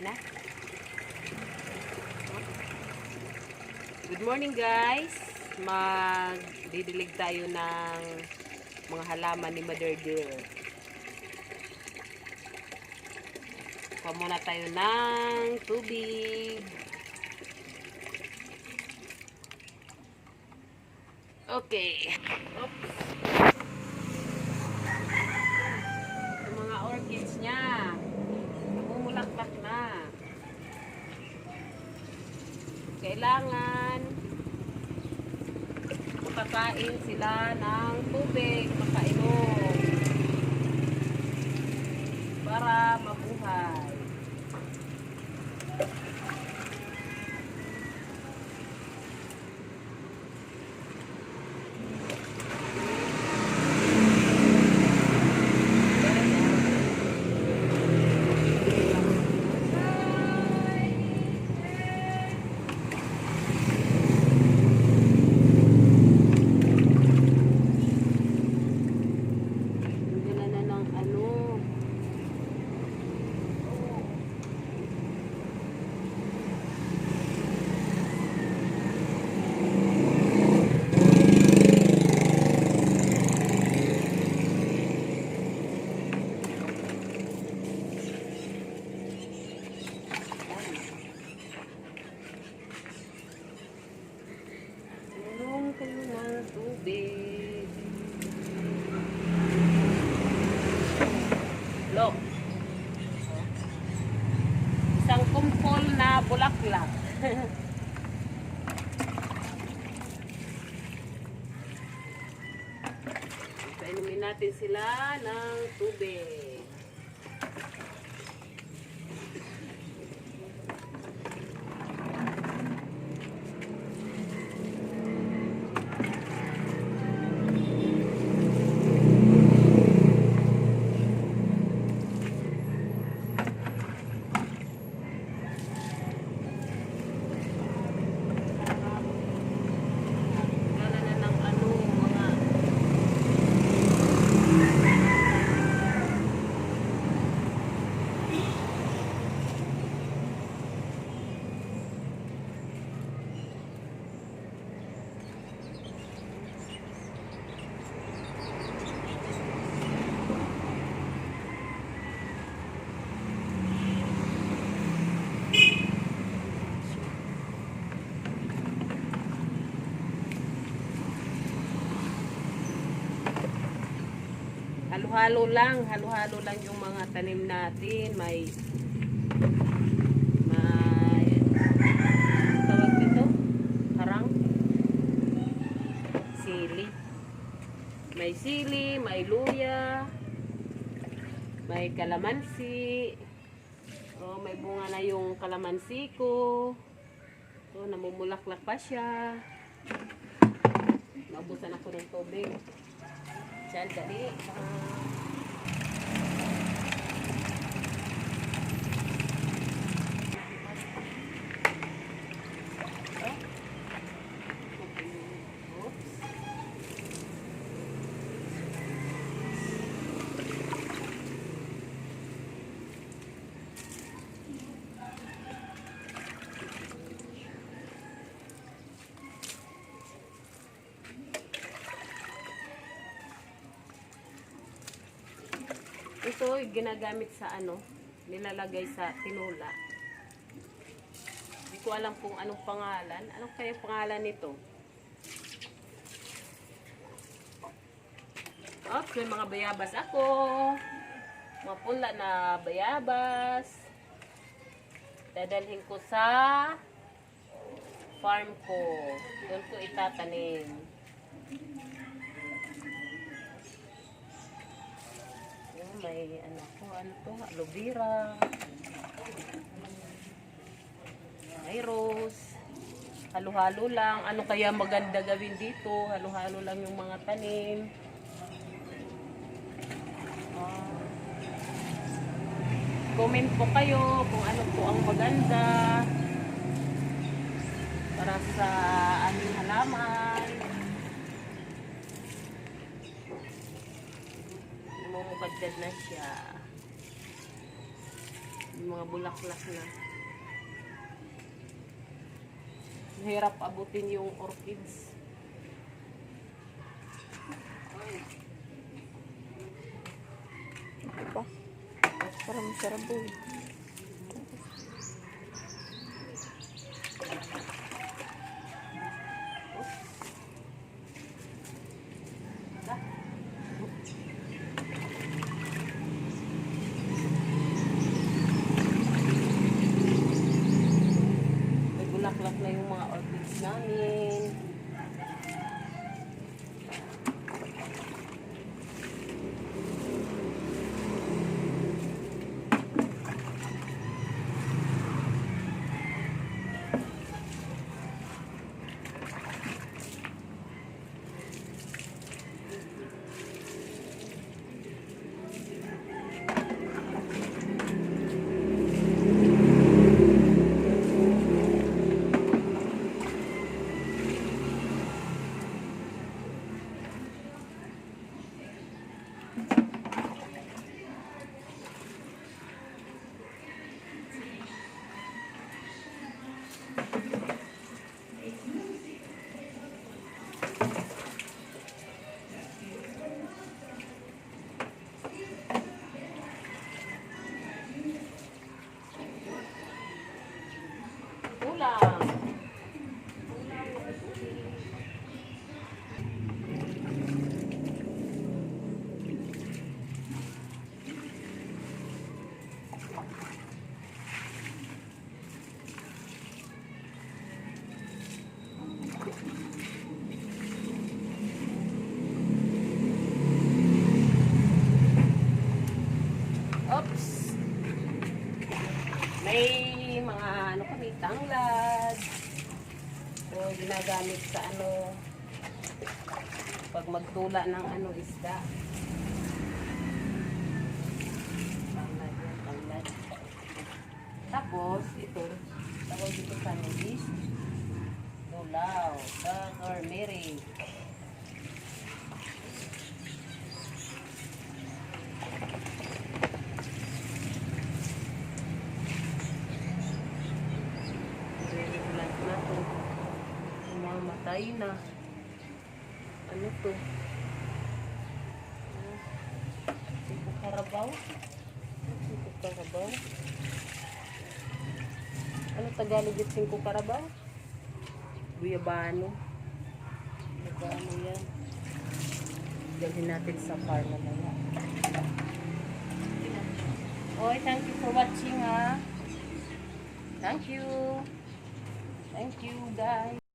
na. Good morning guys. Magdidilig tayo ng mga halaman ni Mother Dear. Kuha muna tayo ng tubig. Okay. Oops. Yung mga orchids niya. Namumulaklak na. Kailangan makakain sila ng tubig, makainom para mabuhay. Tubig. Look. Isang kumpol na bulaklak. Painumin natin sila ng tubig. Halo-halo lang yung mga tanim natin. May tawag dito, harang, sili. May sili, may luya, may kalamansi. Oh, may bunga na yung kalamansi ko. Oh, namumulaklak pa siya. Naubusan ako ng tubig. Diyan, dali. Ito ginagamit sa nilalagay sa tinola. Hindi ko alam kung anong pangalan. Ano kaya pangalan nito? Oops, may mga bayabas ako. Mga pula na bayabas. Dadalhin ko sa farm ko. Doon ko itatanim. May ano to, aloe vera, may rose, halo-halo lang. Ano kaya maganda gawin dito? Halo-halo lang yung mga tanim. Comment po kayo kung ano po ang maganda para sa aming halaman. Namumukadkad na siya. Yung mga bulaklak na. Mahirap abutin yung orchids. Diba? Parang masarap po. May bulaklak na yung mga orchids namin. Ulam. Oops. May mga ano kami, tanglad. So, ginagamit sa ano, pag magtula ng ano, isda. Tanglad yan, tanglad. Tapos, ito, tawag dito sa is tulaw, turmeric. Plant na to. Umamatay na. Ano to? Siko karabaw? Siko karabaw? Ano Tagalog yung siko karabaw? Guyabano. Guyabano yan. Gawin natin sa farm na yan. Okay, thank you for watching ha. Thank you. Thank you guys.